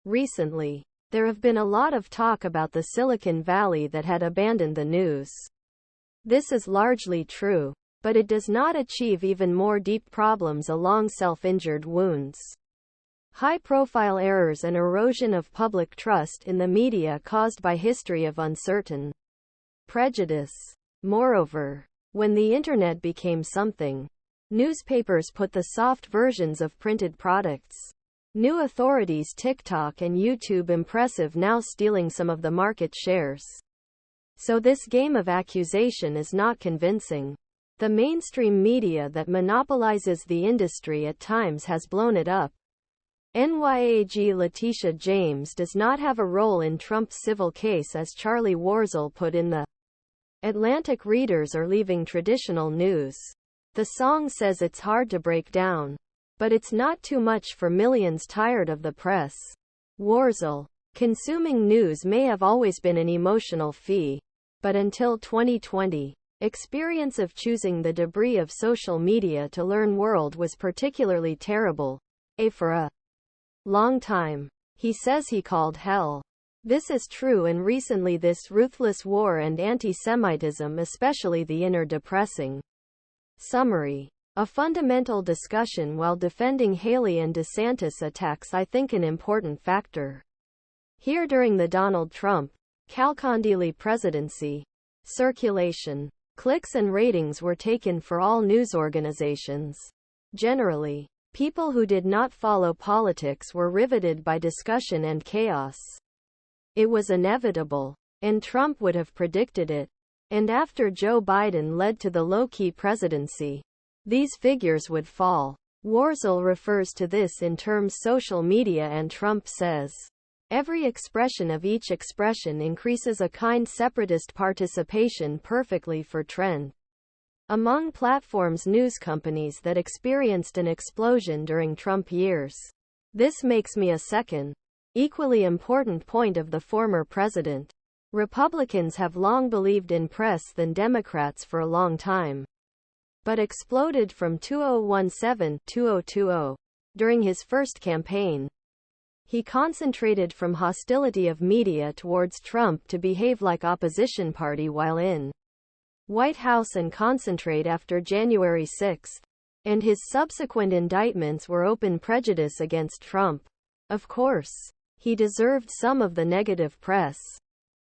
Recently, there have been a lot of talk about the Silicon Valley that had abandoned the news. This is largely true, but it does not achieve even more deep problems along self-injured wounds. High-profile errors and erosion of public trust in the media caused by history of uncertain prejudice. Moreover, when the internet became something, newspapers put the soft versions of printed products. New authorities TikTok and YouTube impressive now stealing some of the market shares. So this game of accusation is not convincing. The mainstream media that monopolizes the industry at times has blown it up. NYAG Letitia James does not have a role in Trump's civil case, as Charlie Warzel put in the Atlantic. Readers are leaving traditional news. The song says it's hard to break down, but it's not too much for millions tired of the press. Warzel: consuming news may have always been an emotional fee, but until 2020, experience of choosing the debris of social media to learn world was particularly terrible. For a long time, he says he called hell. This is true, and recently this ruthless war and anti-Semitism, especially the inner, depressing. Summary: a fundamental discussion while defending Haley and DeSantis attacks I think an important factor here during the Donald Trump Calcondili presidency. Circulation, clicks and ratings were taken for all news organizations. Generally, people who did not follow politics were riveted by discussion and chaos. It was inevitable, and Trump would have predicted it. And after Joe Biden led to the low-key presidency, these figures would fall. Warzel refers to this in terms social media, and Trump says, every expression of each expression increases a kind separatist participation perfectly for trend. Among platforms, news companies that experienced an explosion during Trump years. This makes me a second, equally important point of the former president. Republicans have long believed in press than Democrats for a long time, but exploded from 2017-2020. During his first campaign, he concentrated from hostility of media towards Trump to behave like opposition party while in White House and concentrate after January 6, and his subsequent indictments were open prejudice against Trump. Of course, he deserved some of the negative press,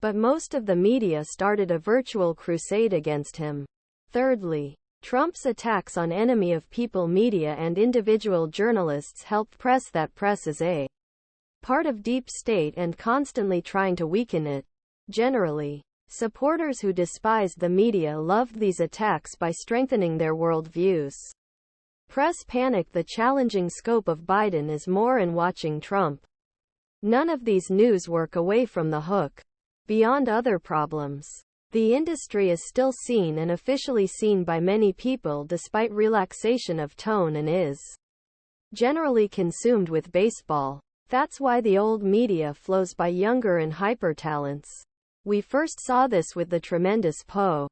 but most of the media started a virtual crusade against him. Thirdly, Trump's attacks on enemy of people media and individual journalists helped press that press is a part of deep state and constantly trying to weaken it. Generally, supporters who despised the media loved these attacks by strengthening their worldviews. Press panic. The challenging scope of Biden is more in watching Trump. None of these news work away from the hook. Beyond other problems, the industry is still seen and officially seen by many people despite relaxation of tone, and is generally consumed with baseball. That's why the old media flows by younger and hyper talents. We first saw this with the tremendous Poe